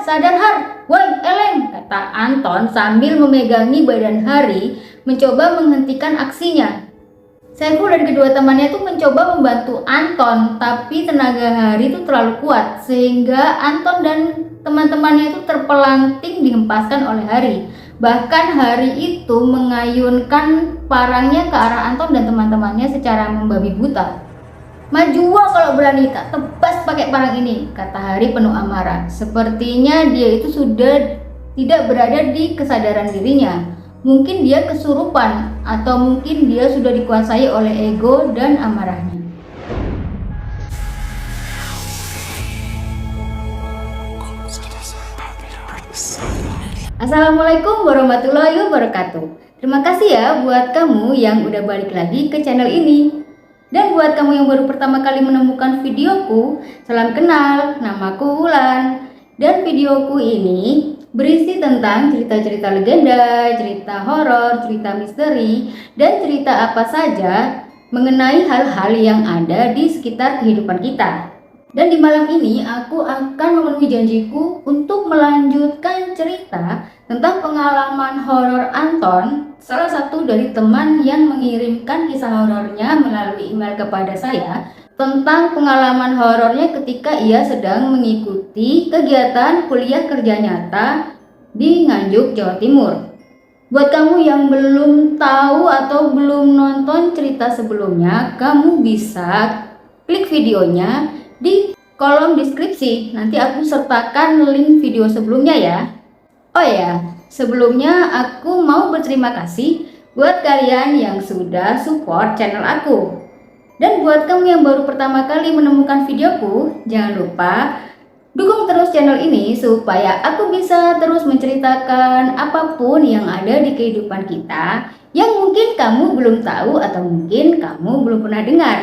sadar Har, woi Eleng, kata Anton sambil memegangi badan Hari mencoba menghentikan aksinya. Saiful dan kedua temannya itu mencoba membantu Anton, tapi tenaga Hari itu terlalu kuat sehingga Anton dan teman-temannya itu terpelanting dihempaskan oleh Hari. Bahkan Hari itu mengayunkan parangnya ke arah Anton dan teman-temannya secara membabi buta. Maju kalau berani, tak tebas pakai parang ini, kata Hari penuh amarah. Sepertinya dia itu sudah tidak berada di kesadaran dirinya. Mungkin dia kesurupan, atau mungkin dia sudah dikuasai oleh ego dan amarahnya. Assalamualaikum warahmatullahi wabarakatuh. Terima kasih ya buat kamu yang udah balik lagi ke channel ini. Dan buat kamu yang baru pertama kali menemukan videoku, salam kenal, namaku Wulan. Dan videoku ini berisi tentang cerita-cerita legenda, cerita horor, cerita misteri, dan cerita apa saja mengenai hal-hal yang ada di sekitar kehidupan kita. Dan di malam ini aku akan memenuhi janjiku untuk melanjutkan cerita tentang pengalaman horor Anton, salah satu dari teman yang mengirimkan kisah horornya melalui email kepada saya tentang pengalaman horornya ketika ia sedang mengikuti kegiatan kuliah kerja nyata di Nganjuk, Jawa Timur. Buat kamu yang belum tahu atau belum nonton cerita sebelumnya, kamu bisa klik videonya di kolom deskripsi. Nanti aku sertakan link video sebelumnya ya. Oh ya, sebelumnya aku mau berterima kasih buat kalian yang sudah support channel aku. Dan buat kamu yang baru pertama kali menemukan videoku, jangan lupa dukung terus channel ini supaya aku bisa terus menceritakan apapun yang ada di kehidupan kita yang mungkin kamu belum tahu atau mungkin kamu belum pernah dengar.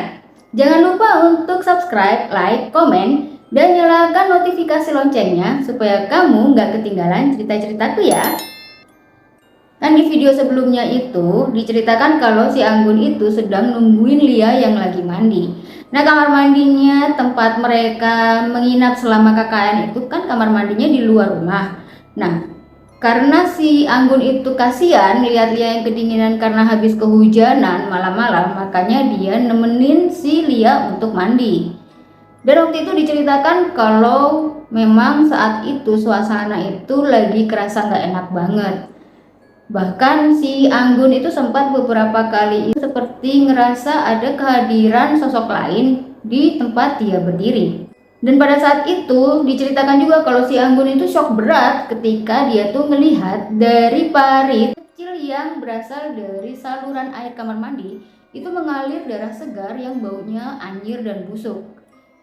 Jangan lupa untuk subscribe, like, komen, dan nyalakan notifikasi loncengnya supaya kamu nggak ketinggalan cerita-ceritaku ya. Dan di video sebelumnya itu diceritakan kalau si Anggun itu sedang nungguin Lia yang lagi mandi. Nah, kamar mandinya tempat mereka menginap selama KKN itu kan kamar mandinya di luar rumah. Nah, karena si Anggun itu kasihan lihat Lia yang kedinginan karena habis kehujanan malam-malam, makanya dia nemenin si Lia untuk mandi. Dan waktu itu diceritakan kalau memang saat itu suasana itu lagi kerasa nggak enak banget. Bahkan si Anggun itu sempat beberapa kali seperti ngerasa ada kehadiran sosok lain di tempat dia berdiri. Dan pada saat itu diceritakan juga kalau si Anggun itu shock berat ketika dia tuh melihat dari parit kecil yang berasal dari saluran air kamar mandi itu mengalir darah segar yang baunya anyir dan busuk.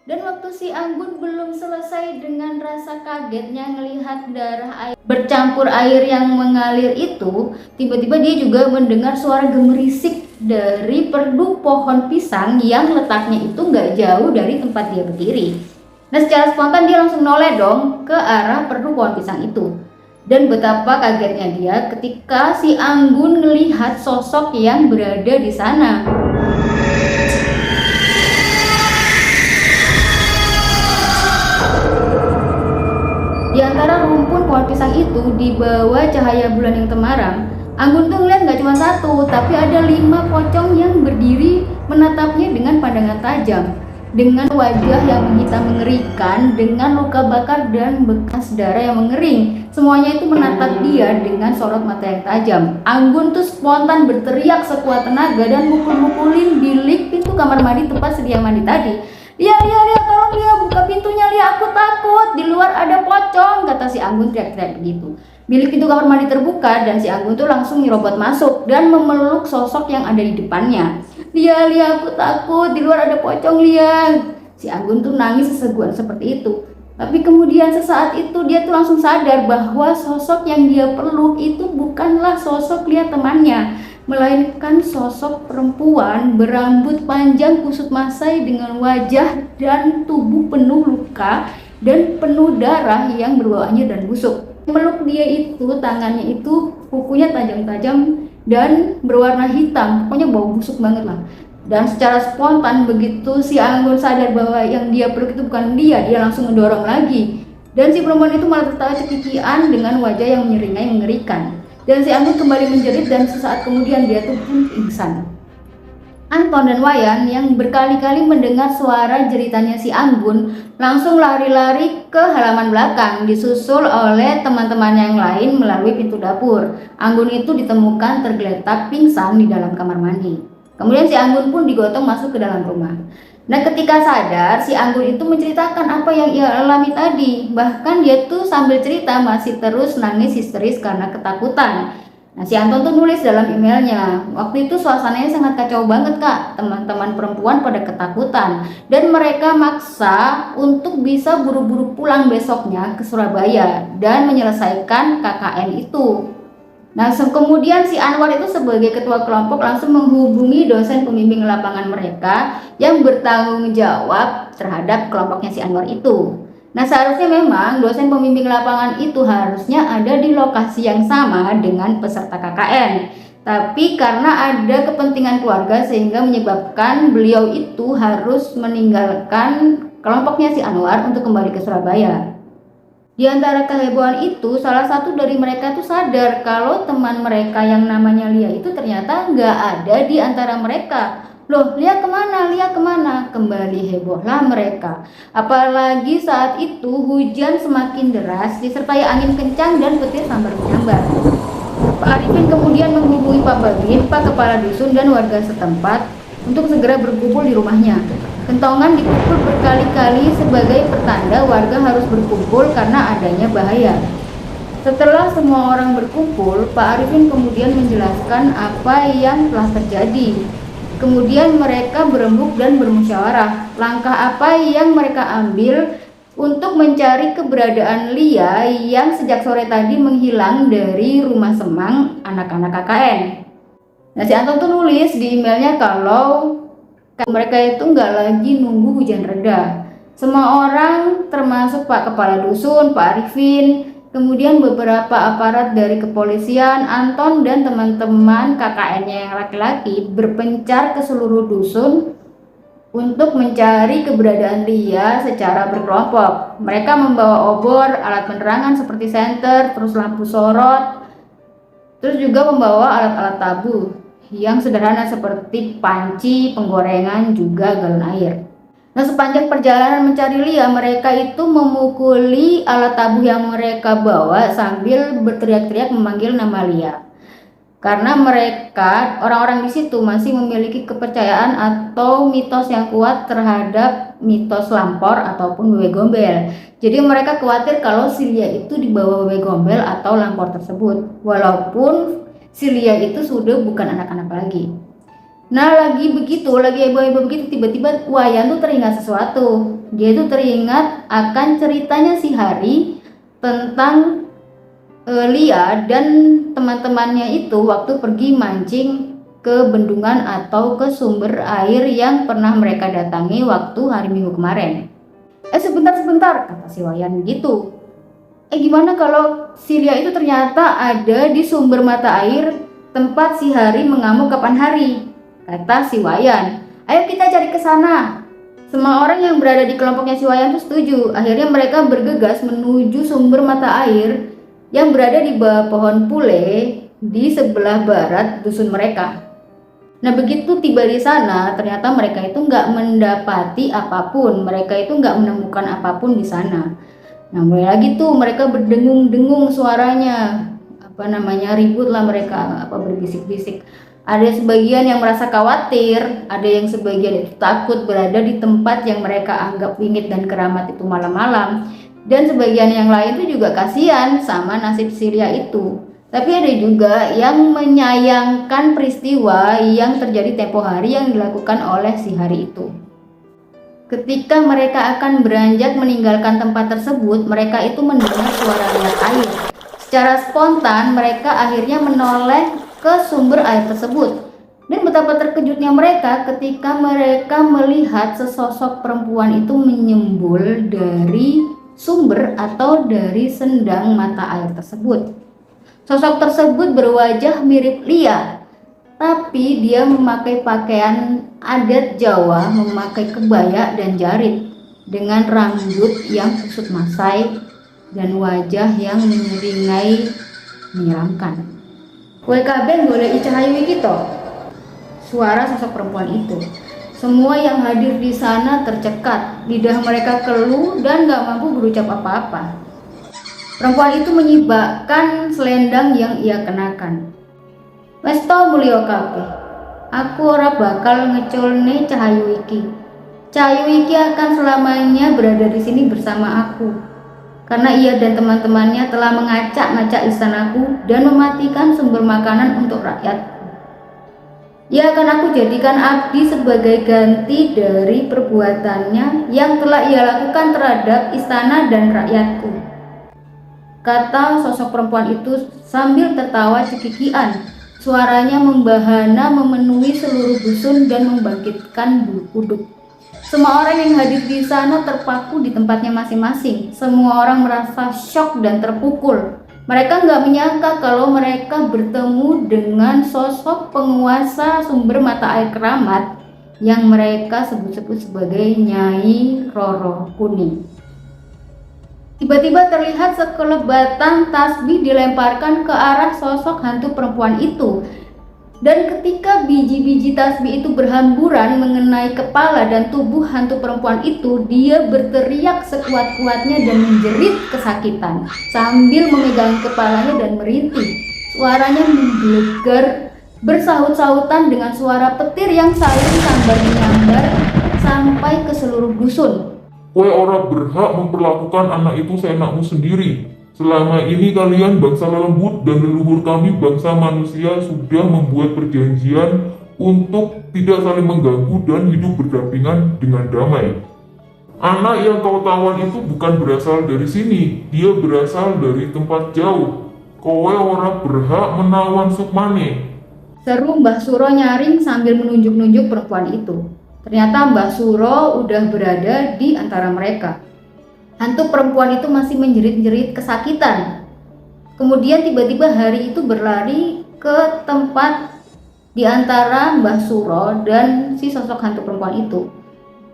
Dan waktu si Anggun belum selesai dengan rasa kagetnya melihat darah air bercampur air yang mengalir itu, tiba-tiba dia juga mendengar suara gemerisik dari perdu pohon pisang yang letaknya itu nggak jauh dari tempat dia berdiri. Nah, secara spontan dia langsung noleh dong ke arah perdu pohon pisang itu. Dan betapa kagetnya dia ketika si Anggun melihat sosok yang berada di sana. Di antara rumpun pohon pisang itu, di bawah cahaya bulan yang temaram, Anggun tuh ngeliat gak cuma satu, tapi ada 5 pocong yang berdiri menatapnya dengan pandangan tajam, dengan wajah yang menghitam mengerikan, dengan luka bakar dan bekas darah yang mengering. Semuanya itu menatap dia dengan sorot mata yang tajam. Anggun tuh spontan berteriak sekuat tenaga dan mukul-mukulin bilik pintu kamar mandi tempat sedia mandi tadi. Lia, tolong Lia, buka pintunya Lia, aku takut, di luar ada pocong, kata si Anggun teriak-teriak begitu. Bilik pintu kamar mandi terbuka dan si Anggun tuh langsung nyerobot masuk dan memeluk sosok yang ada di depannya. Lia, aku takut, di luar ada pocong Lia. Si Anggun tuh nangis seseguan seperti itu. Tapi kemudian sesaat itu dia tuh langsung sadar bahwa sosok yang dia peluk itu bukanlah sosok Lia temannya, melainkan sosok perempuan berambut panjang kusut masai dengan wajah dan tubuh penuh luka dan penuh darah yang berbau anyir dan busuk. Meluk dia itu, tangannya itu kukunya tajam-tajam dan berwarna hitam, pokoknya bau busuk banget lah. Dan secara spontan begitu si Anggun sadar bahwa yang dia peluk itu bukan dia langsung mendorong lagi Dan si perempuan itu malah tertawa cekikian dengan wajah yang menyeringai mengerikan. Dan si Anggun kembali menjerit dan sesaat kemudian dia tuh pun pingsan. Anton dan Wayan yang berkali-kali mendengar suara jeritannya si Anggun langsung lari-lari ke halaman belakang, disusul oleh teman-teman yang lain melalui pintu dapur. Anggun itu ditemukan tergeletak pingsan di dalam kamar mandi. Kemudian si Anggun pun digotong masuk ke dalam rumah. Nah, ketika sadar, si Anggun itu menceritakan apa yang ia alami tadi. Bahkan dia tuh sambil cerita masih terus nangis histeris karena ketakutan. Nah, si Anton tuh nulis dalam emailnya, waktu itu suasananya sangat kacau banget kak, teman-teman perempuan pada ketakutan dan mereka maksa untuk bisa buru-buru pulang besoknya ke Surabaya dan menyelesaikan KKN itu. Nah, kemudian si Anwar itu sebagai ketua kelompok langsung menghubungi dosen pembimbing lapangan mereka yang bertanggung jawab terhadap kelompoknya si Anwar itu. Nah, seharusnya memang dosen pembimbing lapangan itu harusnya ada di lokasi yang sama dengan peserta KKN. Tapi karena ada kepentingan keluarga sehingga menyebabkan beliau itu harus meninggalkan kelompoknya si Anwar untuk kembali ke Surabaya. Di antara kehebohan itu, salah satu dari mereka tuh sadar kalau teman mereka yang namanya Lia itu ternyata nggak ada di antara mereka. Loh, Lia kemana? Lia kemana? Kembali hebohlah mereka. Apalagi saat itu hujan semakin deras disertai angin kencang dan petir sambar menyambar. Pak Arifin kemudian menghubungi Pak Bagin, Pak Kepala Dusun dan warga setempat untuk segera berkumpul di rumahnya. Kentongan dipukul berkali-kali sebagai pertanda warga harus berkumpul karena adanya bahaya. Setelah semua orang berkumpul, Pak Arifin kemudian menjelaskan apa yang telah terjadi. Kemudian mereka berembuk dan bermusyawarah langkah apa yang mereka ambil untuk mencari keberadaan Lia yang sejak sore tadi menghilang dari rumah Semang anak-anak KKN. Nah, si Anton tuh nulis di emailnya kalau mereka itu nggak lagi nunggu hujan reda. Semua orang termasuk Pak Kepala Dusun, Pak Arifin, kemudian beberapa aparat dari kepolisian, Anton dan teman-teman KKN-nya yang laki-laki berpencar ke seluruh dusun untuk mencari keberadaan Lia secara berkelompok. Mereka membawa obor, alat penerangan seperti senter, terus lampu sorot, terus juga membawa alat-alat tabuh yang sederhana seperti panci, penggorengan, juga galon air. Nah, sepanjang perjalanan mencari Lia, mereka itu memukuli alat tabuh yang mereka bawa sambil berteriak-teriak memanggil nama Lia. Karena mereka, orang-orang di situ masih memiliki kepercayaan atau mitos yang kuat terhadap mitos lampor ataupun wewe gombel. Jadi mereka khawatir kalau si Lia itu dibawa wewe gombel atau lampor tersebut. Walaupun si Lia itu sudah bukan anak-anak lagi. Nah, lagi heboh-heboh begitu, tiba-tiba Wayan tuh teringat sesuatu. Dia tuh teringat akan ceritanya si Hari tentang Lia dan teman-temannya itu waktu pergi mancing ke bendungan atau ke sumber air yang pernah mereka datangi waktu hari Minggu kemarin. Sebentar, kata si Wayan gitu. Gimana kalau si Lia itu ternyata ada di sumber mata air tempat si Hari mengamuk kapan hari? Kata si Wayan. Ayo kita cari ke sana. Semua orang yang berada di kelompoknya si Wayan itu setuju. Akhirnya mereka bergegas menuju sumber mata air yang berada di bawah pohon pule di sebelah barat dusun mereka. Nah, begitu tiba di sana, ternyata mereka itu nggak mendapati apapun. Mereka itu nggak menemukan apapun di sana. Nah, mulai lagi tuh mereka berdengung-dengung suaranya. Ribut lah mereka, berbisik-bisik. Ada sebagian yang merasa khawatir, ada yang sebagian itu takut berada di tempat yang mereka anggap wingit dan keramat itu malam-malam. Dan sebagian yang lain itu juga kasihan sama nasib si Lia itu. Tapi ada juga yang menyayangkan peristiwa yang terjadi tempo hari yang dilakukan oleh si Hari itu. Ketika mereka akan beranjak meninggalkan tempat tersebut, mereka itu mendengar suara liat air. Secara spontan mereka akhirnya menoleh ke sumber air tersebut. Dan betapa terkejutnya mereka ketika mereka melihat sesosok perempuan itu menyembul dari sumber atau dari sendang mata air tersebut. Sosok tersebut berwajah mirip Lia, tapi dia memakai pakaian adat Jawa, memakai kebaya dan jarit dengan rambut yang kusut masai dan wajah yang menyeringai menyeramkan. Kowe kabeh goleki Cahayu iki to? Suara sosok perempuan itu. Semua yang hadir di sana tercekat, lidah mereka keluh dan gak mampu berucap apa-apa. Perempuan itu menyibakkan selendang yang ia kenakan. Wes to mulya kabeh. Aku ora bakal ngeculne Cahayu iki. Cahayu iki akan selamanya berada di sini bersama aku. Karena ia dan teman-temannya telah mengacak-ngacak istanaku dan mematikan sumber makanan untuk rakyat. Ia akan aku jadikan abdi sebagai ganti dari perbuatannya yang telah ia lakukan terhadap istana dan rakyatku. Kata sosok perempuan itu sambil tertawa cekikian. Suaranya membahana memenuhi seluruh dusun dan membangkitkan bulu kuduk. Semua orang yang hadir di sana terpaku di tempatnya masing-masing. Semua orang merasa syok dan terpukul. Mereka nggak menyangka kalau mereka bertemu dengan sosok penguasa sumber mata air keramat yang mereka sebut-sebut sebagai Nyai Roro Kuning. Tiba-tiba terlihat sekelebatan tasbih dilemparkan ke arah sosok hantu perempuan itu. Dan ketika biji-biji tasbih itu berhamburan mengenai kepala dan tubuh hantu perempuan itu, dia berteriak sekuat-kuatnya dan menjerit kesakitan sambil memegang kepalanya dan merintih. Suaranya menggelegar bersahut-sahutan dengan suara petir yang saling sambar-menyambar sampai ke seluruh dusun. Kowe ora berhak memperlakukan anak itu seenakmu sendiri. Selama ini kalian bangsa lembut dan leluhur kami bangsa manusia sudah membuat perjanjian untuk tidak saling mengganggu dan hidup berdampingan dengan damai. Anak yang kau tawan itu bukan berasal dari sini, dia berasal dari tempat jauh. Kowe ora berhak menawan Sukmane. Seru Mbah Suro nyaring sambil menunjuk-nunjuk perempuan itu. Ternyata Mbah Suro udah berada di antara mereka. Hantu perempuan itu masih menjerit-jerit kesakitan. Kemudian tiba-tiba hari itu berlari ke tempat di antara Mbah Suro dan si sosok hantu perempuan itu.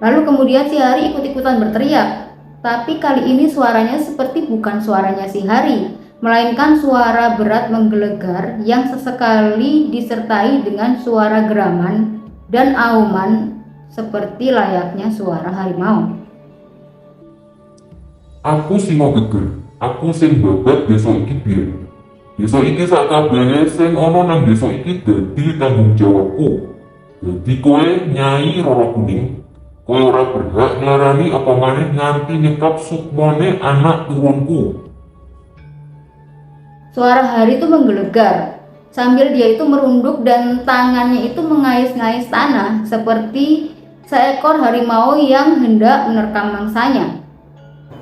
Lalu kemudian si Hari ikut-ikutan berteriak. Tapi kali ini suaranya seperti bukan suaranya si Hari, melainkan suara berat menggelegar yang sesekali disertai dengan suara geraman dan auman seperti layaknya suara harimau. Aku sing mau geger, aku sing babat desa iki biyen. Desa iki sak kabeh sing ana nang desa iki dadi tanggung jawabku. Dadi kowe Nyai Roro Kuning, kowe ora berhak nglarani apa maneh nganti nyekap Sukmane anak turunku. Suara Hari itu menggelegar sambil dia itu merunduk dan tangannya itu mengais-ngais tanah seperti seekor harimau yang hendak menerkam mangsanya.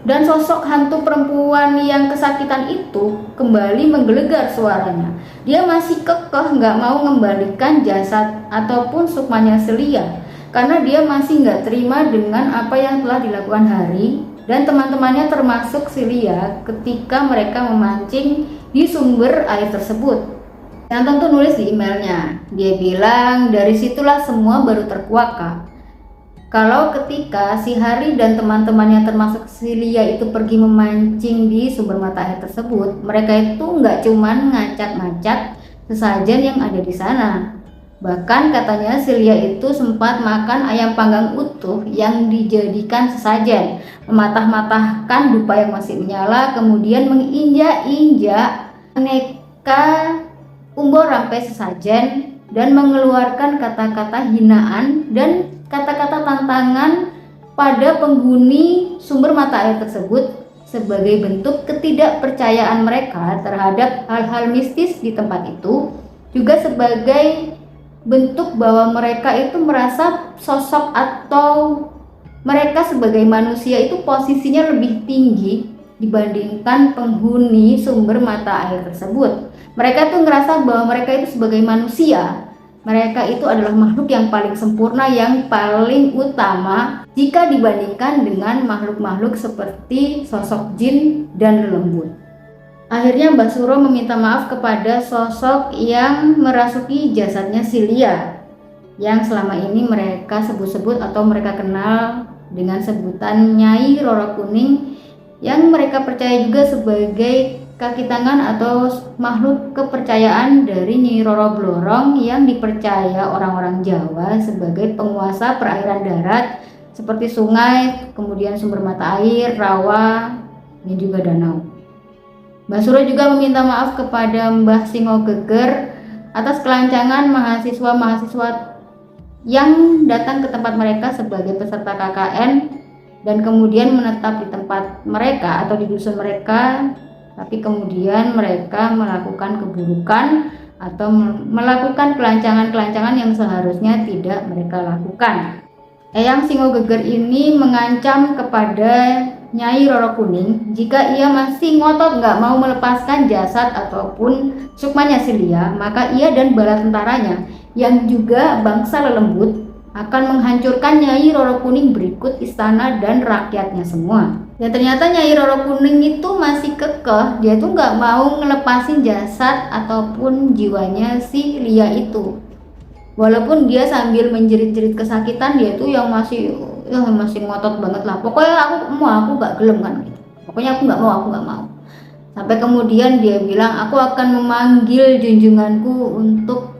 Dan sosok hantu perempuan yang kesakitan itu kembali menggelegar suaranya. Dia masih kekeh nggak mau mengembalikan jasad ataupun Sukmanya Selia karena dia masih nggak terima dengan apa yang telah dilakukan Hari dan teman-temannya termasuk Selia ketika mereka memancing di sumber air tersebut. Yang tentu nulis di emailnya. Dia bilang dari situlah semua baru terkuak. Kalau ketika si Hari dan teman-temannya termasuk Selia itu pergi memancing di sumber mata air tersebut, mereka itu nggak cuman ngacak-ngacak sesajen yang ada di sana. Bahkan katanya Selia itu sempat makan ayam panggang utuh yang dijadikan sesajen, mematah-matahkan dupa yang masih menyala, kemudian menginjak-injak aneka umbo rampai sesajen dan mengeluarkan kata-kata hinaan dan kata-kata tantangan pada penghuni sumber mata air tersebut sebagai bentuk ketidakpercayaan mereka terhadap hal-hal mistis di tempat itu, juga sebagai bentuk bahwa mereka itu merasa sosok atau mereka sebagai manusia itu posisinya lebih tinggi dibandingkan penghuni sumber mata air tersebut. Mereka tuh ngerasa bahwa mereka itu sebagai manusia, mereka itu adalah makhluk yang paling sempurna, yang paling utama jika dibandingkan dengan makhluk-makhluk seperti sosok jin dan lelembut. Akhirnya Mbah Suro meminta maaf kepada sosok yang merasuki jasadnya Selia, yang selama ini mereka sebut-sebut atau mereka kenal dengan sebutan Nyai Roro Kuning, yang mereka percaya juga sebagai kaki tangan atau makhluk kepercayaan dari Nyi Roro Blorong yang dipercaya orang-orang Jawa sebagai penguasa perairan darat seperti sungai, kemudian sumber mata air, rawa, dan juga danau. Mbah Suro juga meminta maaf kepada Mbah Singo Geger atas kelancangan mahasiswa-mahasiswa yang datang ke tempat mereka sebagai peserta KKN dan kemudian menetap di tempat mereka atau di dusun mereka, tapi kemudian mereka melakukan keburukan atau melakukan kelancangan-kelancangan yang seharusnya tidak mereka lakukan. Eyang Singo Geger ini mengancam kepada Nyai Roro Kuning jika ia masih ngotot nggak mau melepaskan jasad ataupun sukmanya Silia, maka ia dan bala tentaranya yang juga bangsa lelembut akan menghancurkan Nyai Roro Kuning berikut istana dan rakyatnya semua. Dan ternyata Nyai Roro Kuning itu masih kekeh, dia tuh nggak mau ngelepasin jasad ataupun jiwanya si Lia itu. Walaupun dia sambil menjerit-jerit kesakitan, dia tuh yang masih ngotot banget lah. Pokoknya aku gak gelem kan gitu. Pokoknya aku gak mau. Sampai kemudian dia bilang, aku akan memanggil junjunganku untuk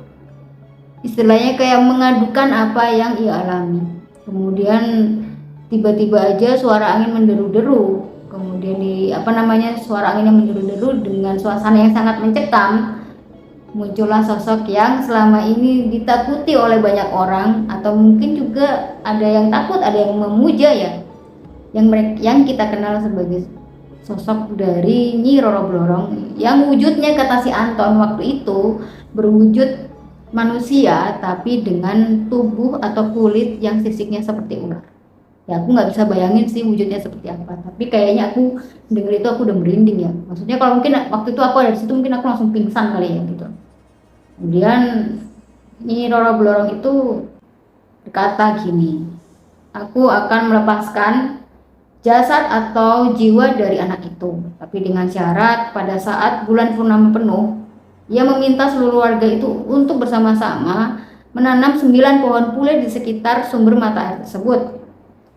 istilahnya kayak mengadukan apa yang ia alami. Kemudian tiba-tiba aja suara angin menderu-deru. Kemudian suara angin yang menderu-deru dengan suasana yang sangat mencekam. Muncullah sosok yang selama ini ditakuti oleh banyak orang, atau mungkin juga ada yang takut, ada yang memuja ya, yang kita kenal sebagai sosok dari Nyi Roro Blorong yang wujudnya kata si Anton waktu itu berwujud manusia tapi dengan tubuh atau kulit yang sisiknya seperti ular. Ya aku nggak bisa bayangin sih wujudnya seperti apa, tapi kayaknya aku denger itu aku udah merinding ya. Maksudnya kalau mungkin waktu itu aku ada di situ mungkin aku langsung pingsan kali ya gitu. Kemudian Nyi Roro Blorong itu berkata gini, aku akan melepaskan jasad atau jiwa dari anak itu, tapi dengan syarat pada saat bulan purnama penuh, ia meminta seluruh warga itu untuk bersama-sama menanam 9 pohon pule di sekitar sumber mata air tersebut,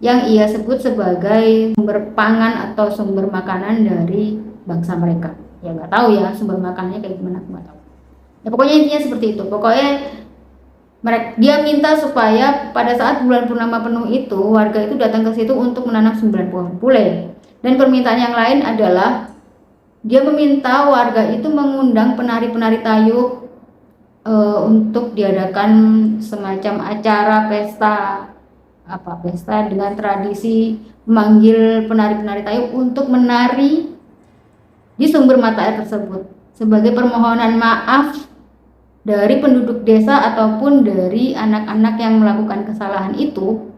yang ia sebut sebagai sumber pangan atau sumber makanan dari bangsa mereka. Ya nggak tahu ya sumber makanannya kayak gimana, nggak tahu. Ya pokoknya intinya seperti itu. Pokoknya dia minta supaya pada saat bulan purnama penuh itu warga itu datang ke situ untuk menanam 9 pohon pule. Dan permintaan yang lain adalah dia meminta warga itu mengundang penari-penari tayub untuk diadakan semacam acara pesta dengan tradisi memanggil penari-penari tayub untuk menari di sumber mata air tersebut sebagai permohonan maaf dari penduduk desa ataupun dari anak-anak yang melakukan kesalahan itu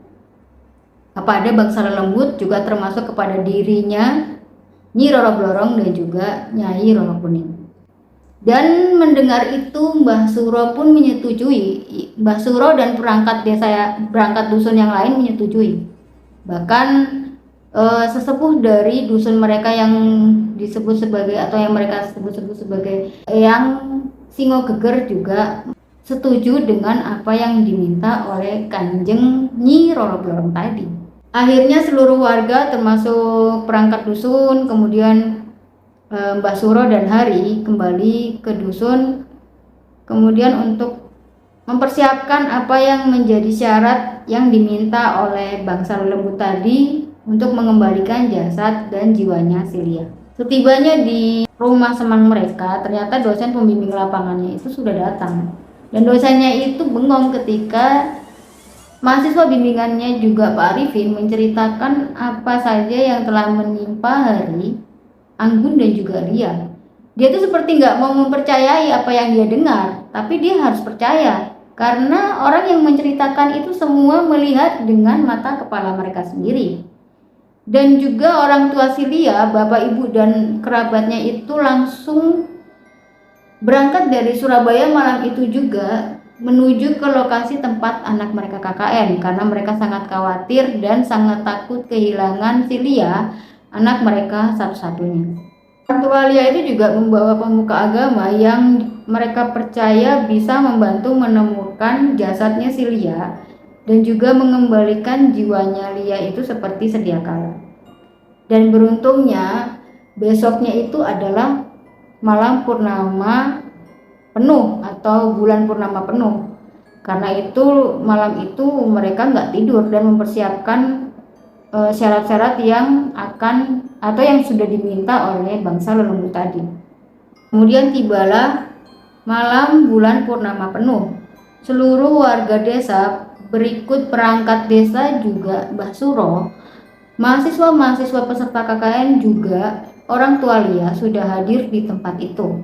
kepada bangsa lelembut, juga termasuk kepada dirinya Nyi Roro Blorong dan juga Nyai Roro Kuning. Dan mendengar itu Mbah Suro pun menyetujui. Mbah Suro dan perangkat dusun yang lain menyetujui. Bahkan sesepuh dari dusun mereka yang disebut sebagai atau yang mereka sebut sebagai Eyang Singo Geger juga setuju dengan apa yang diminta oleh Kanjeng Nyi Roro Blorong tadi. Akhirnya seluruh warga termasuk perangkat dusun, kemudian Mbah Suro dan Hari kembali ke dusun, kemudian untuk mempersiapkan apa yang menjadi syarat yang diminta oleh bangsa lelembut tadi untuk mengembalikan jasad dan jiwanya Silia. Setibanya di rumah semang mereka, ternyata dosen pembimbing lapangannya itu sudah datang. Dan dosennya itu bengong ketika mahasiswa bimbingannya juga Pak Arifin menceritakan apa saja yang telah menimpa Hari, Anggun dan juga Lia. Dia tuh seperti nggak mau mempercayai apa yang dia dengar, tapi dia harus percaya karena orang yang menceritakan itu semua melihat dengan mata kepala mereka sendiri. Dan juga orang tua Silia, bapak ibu dan kerabatnya itu langsung berangkat dari Surabaya malam itu juga menuju ke lokasi tempat anak mereka KKN karena mereka sangat khawatir dan sangat takut kehilangan Silia, anak mereka satu-satunya. Orang tua Lia itu juga membawa pemuka agama yang mereka percaya bisa membantu menemukan jasadnya Silia dan juga mengembalikan jiwanya Lia itu seperti sedia kala. Dan beruntungnya besoknya itu adalah malam purnama penuh atau bulan purnama penuh. Karena itu malam itu mereka nggak tidur dan mempersiapkan syarat-syarat yang akan atau yang sudah diminta oleh bangsa lelembut tadi. Kemudian tibalah malam bulan purnama penuh. Seluruh warga desa berikut perangkat desa juga Mbah Suro, mahasiswa-mahasiswa peserta KKN juga orang tua Lia sudah hadir di tempat itu.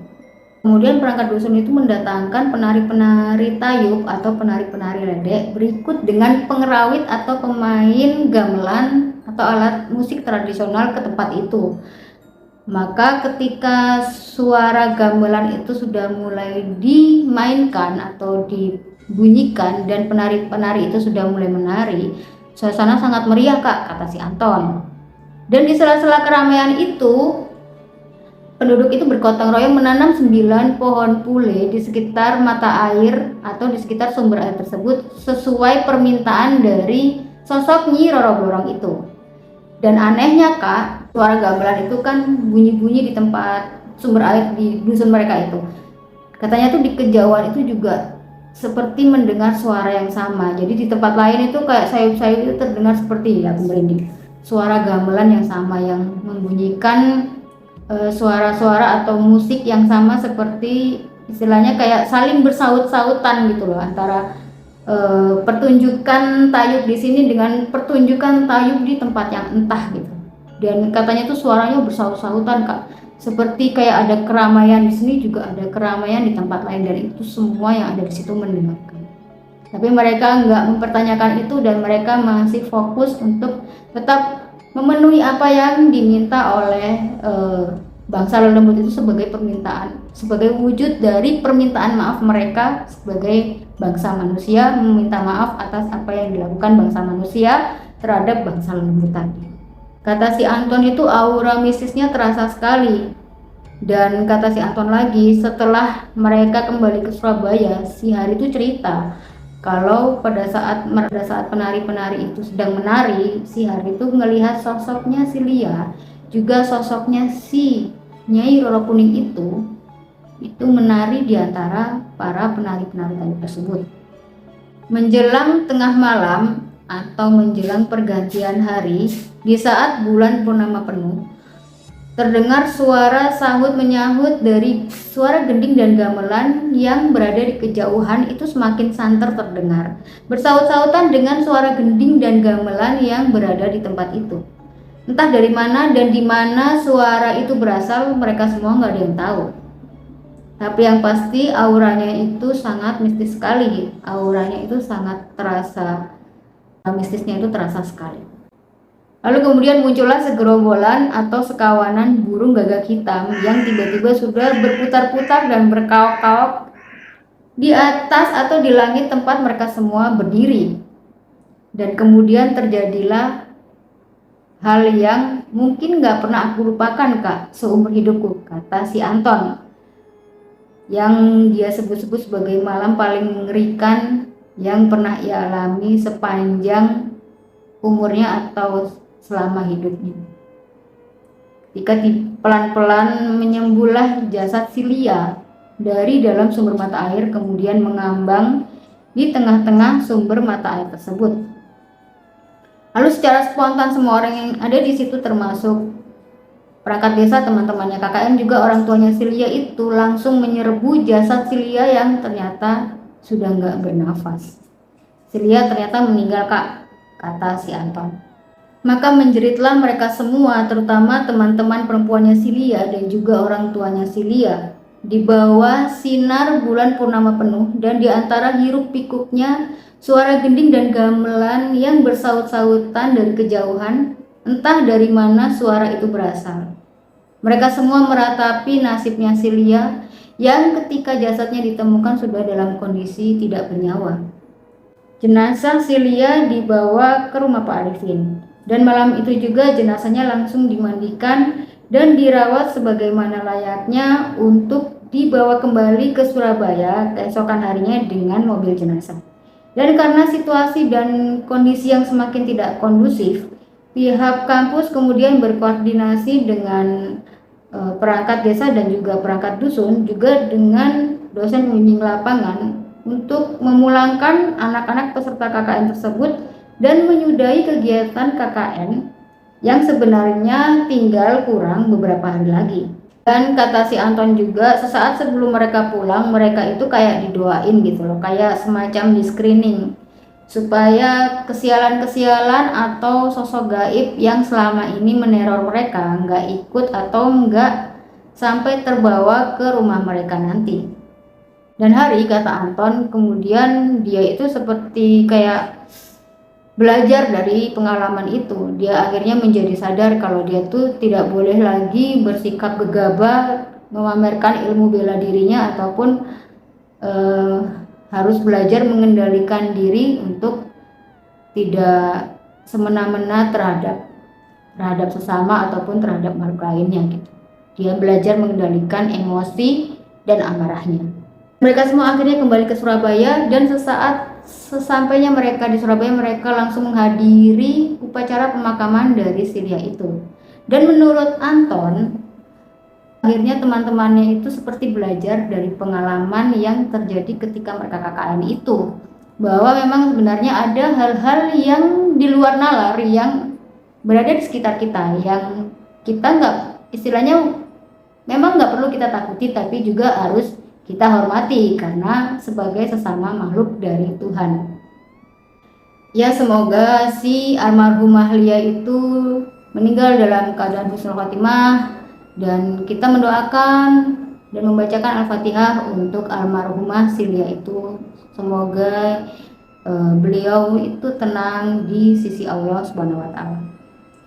Kemudian perangkat dusun itu mendatangkan penari-penari tayub atau penari-penari ledek berikut dengan pengerawit atau pemain gamelan atau alat musik tradisional ke tempat itu. Maka ketika suara gamelan itu sudah mulai dimainkan atau dibunyikan dan penari-penari itu sudah mulai menari, suasana sangat meriah Kak, kata si Anton. Dan di sela-sela keramaian itu, penduduk itu bergotong royong menanam 9 pohon pule di sekitar mata air atau di sekitar sumber air tersebut sesuai permintaan dari sosok Nyi Roro Blorong itu. Dan anehnya Kak, suara gamelan itu kan bunyi-bunyi di tempat sumber air di dusun mereka itu. Katanya tuh di kejauhan itu juga seperti mendengar suara yang sama. Jadi di tempat lain itu kayak sayup-sayup itu terdengar seperti aku merinding. Suara gamelan yang sama yang membunyikan suara-suara atau musik yang sama seperti istilahnya kayak saling bersaut-sautan gitu loh antara pertunjukan tayub di sini dengan pertunjukan tayub di tempat yang entah gitu. Dan katanya tuh suaranya bersaut-sautan Kak. Seperti kayak ada keramaian di sini juga ada keramaian di tempat lain dan itu semua yang ada di situ mendengarkan. Tapi mereka nggak mempertanyakan itu dan mereka masih fokus untuk tetap memenuhi apa yang diminta oleh bangsa lelembut itu sebagai permintaan, sebagai wujud dari permintaan maaf mereka sebagai bangsa manusia meminta maaf atas apa yang dilakukan bangsa manusia terhadap bangsa lelembut tadi. Kata si Anton itu aura mistisnya terasa sekali. Dan kata si Anton lagi, setelah mereka kembali ke Surabaya, si Hari itu cerita kalau pada saat penari-penari itu sedang menari, si Hari itu melihat sosoknya si Lia, juga sosoknya si Nyai Roro Kuning itu menari di antara para penari-penari tadi tersebut. Menjelang tengah malam atau menjelang pergantian hari, di saat bulan purnama penuh, terdengar suara sahut menyahut dari suara gending dan gamelan yang berada di kejauhan itu semakin santer terdengar, bersaut-sautan dengan suara gending dan gamelan yang berada di tempat itu. Entah dari mana dan di mana suara itu berasal, mereka semua nggak ada yang tahu. Tapi yang pasti auranya itu sangat mistis sekali. Auranya itu sangat terasa, mistisnya itu terasa sekali. Lalu kemudian muncullah segerombolan atau sekawanan burung gagak hitam yang tiba-tiba sudah berputar-putar dan berkaok-kaok di atas atau di langit tempat mereka semua berdiri. Dan kemudian terjadilah hal yang mungkin gak pernah aku lupakan Kak seumur hidupku, kata si Anton, yang dia sebut-sebut sebagai malam paling mengerikan yang pernah ia alami sepanjang umurnya atau selama hidupnya. Ketika pelan-pelan menyembullah jasad si Lia dari dalam sumber mata air kemudian mengambang di tengah-tengah sumber mata air tersebut. Lalu secara spontan semua orang yang ada di situ termasuk perangkat desa, teman-temannya KKN juga orang tuanya si Lia itu langsung menyerbu jasad si Lia yang ternyata sudah nggak bernafas. Si Lia ternyata meninggal Kak, kata si Anton. Maka menjeritlah mereka semua, terutama teman-teman perempuannya si Lia dan juga orang tuanya si Lia, di bawah sinar bulan purnama penuh dan di antara hiruk pikuknya suara gending dan gamelan yang bersaut-sautan dari kejauhan, entah dari mana suara itu berasal. Mereka semua meratapi nasibnya si Lia yang ketika jasadnya ditemukan sudah dalam kondisi tidak bernyawa. Jenazah si Lia dibawa ke rumah Pak Arifin. Dan malam itu juga jenazahnya langsung dimandikan dan dirawat sebagaimana layaknya untuk dibawa kembali ke Surabaya keesokan harinya dengan mobil jenazah. Dan karena situasi dan kondisi yang semakin tidak kondusif, Pihak kampus kemudian berkoordinasi dengan perangkat desa dan juga perangkat dusun, juga dengan dosen pembimbing lapangan untuk memulangkan anak-anak peserta KKN tersebut dan menyudahi kegiatan KKN yang sebenarnya tinggal kurang beberapa hari lagi. Dan kata si Anton juga, sesaat sebelum mereka pulang, mereka itu kayak didoain gitu loh, kayak semacam di screening, supaya kesialan-kesialan atau sosok gaib yang selama ini meneror mereka nggak ikut atau nggak sampai terbawa ke rumah mereka nanti. Dan Hari, kata Anton, kemudian dia itu seperti kayak belajar dari pengalaman itu. Dia akhirnya menjadi sadar kalau dia tuh tidak boleh lagi bersikap gegabah, memamerkan ilmu bela dirinya, ataupun harus belajar mengendalikan diri untuk tidak semena-mena terhadap sesama ataupun terhadap makhluk lainnya gitu. Dia belajar mengendalikan emosi dan amarahnya. Mereka semua akhirnya kembali ke Surabaya, dan sesampainya mereka di Surabaya, mereka langsung menghadiri upacara pemakaman dari Silya itu. Dan menurut Anton, akhirnya teman-temannya itu seperti belajar dari pengalaman yang terjadi ketika mereka KKN itu, bahwa memang sebenarnya ada hal-hal yang di luar nalar yang berada di sekitar kita, yang kita nggak, istilahnya memang nggak perlu kita takuti, tapi juga harus kita hormati karena sebagai sesama makhluk dari Tuhan. Ya, semoga si almarhumah Lia itu meninggal dalam keadaan husnul khotimah, dan kita mendoakan dan membacakan Al-Fatihah untuk almarhumah si Lia itu. Semoga beliau itu tenang di sisi Allah Subhanahu wa taala.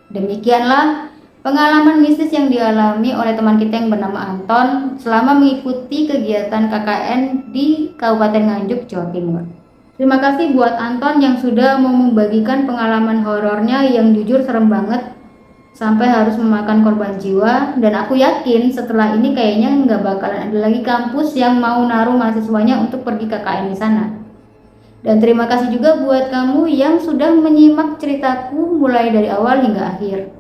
Demikianlah pengalaman mistis yang dialami oleh teman kita yang bernama Anton selama mengikuti kegiatan KKN di Kabupaten Nganjuk, Jawa Timur. Terima kasih buat Anton yang sudah mau membagikan pengalaman horornya yang jujur serem banget sampai harus memakan korban jiwa. Dan aku yakin setelah ini kayaknya nggak bakalan ada lagi kampus yang mau naruh mahasiswanya untuk pergi KKN di sana. Dan terima kasih juga buat kamu yang sudah menyimak ceritaku mulai dari awal hingga akhir.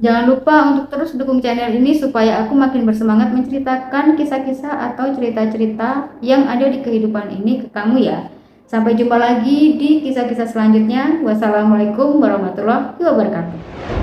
Jangan lupa untuk terus dukung channel ini supaya aku makin bersemangat menceritakan kisah-kisah atau cerita-cerita yang ada di kehidupan ini ke kamu ya. Sampai jumpa lagi di kisah-kisah selanjutnya. Wassalamualaikum warahmatullahi wabarakatuh.